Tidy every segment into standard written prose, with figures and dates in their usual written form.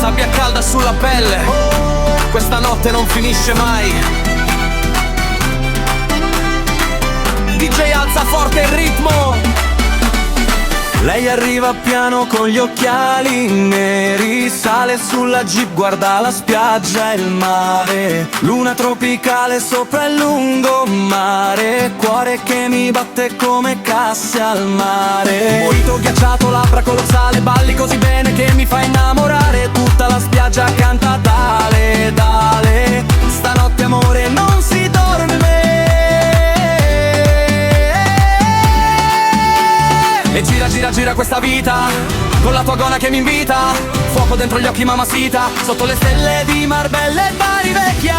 Sabbia calda sulla pelle, questa notte non finisce mai. DJ alza forte il ritmo. Lei arriva piano con gli occhiali neri, sale sulla jeep, guarda la spiaggia e il mare. Luna tropicale sopra il lungomare, cuore che mi batte come casse al mare. Mojito ghiacciato, labbra color sale, balli così bene che mi fa innamorare. Tutta la spiaggia canta dale, dale, stanotte amore non si dorme. E gira, gira, gira questa vita, con la tua gonna che mi invita. Fuoco dentro gli occhi mamacita, sotto le stelle di Marbella e Bari Vecchia.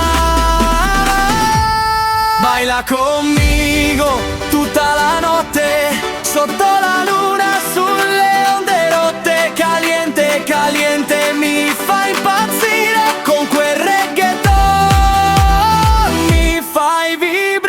Baila conmigo tutta la notte, sotto la luna, sulle onde rotte. Caliente, caliente, mi fa impazzire. Con quel reggaeton mi fai vibrare.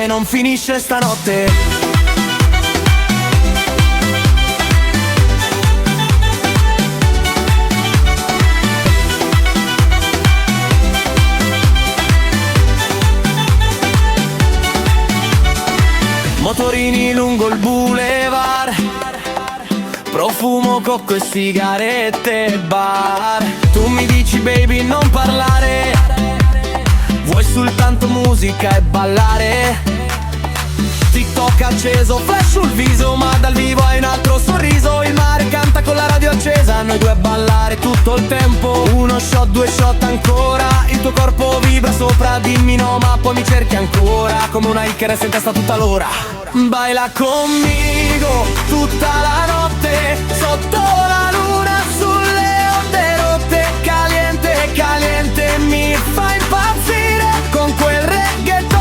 Non finisce stanotte. Motorini lungo il boulevard, profumo, cocco e sigarette, bar. Tu mi dici baby non parlare, vuoi soltanto musica e ballare. TikTok acceso, flash sul viso, ma dal vivo hai un altro sorriso. Il mare canta con la radio accesa, noi due a ballare tutto il tempo. Uno shot, due shot ancora, il tuo corpo vibra sopra, dimmi no ma poi mi cerchi ancora. Come una Icarus in testa tutta l'ora. Baila conmigo tutta la notte, sotto la luna, sulle onde rotte. Caliente, caliente, mi fa impazzire. Con quel reggaeton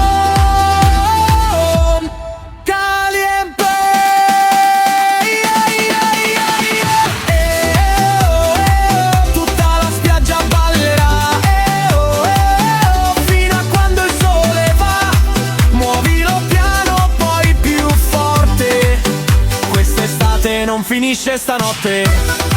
non finisce stanotte.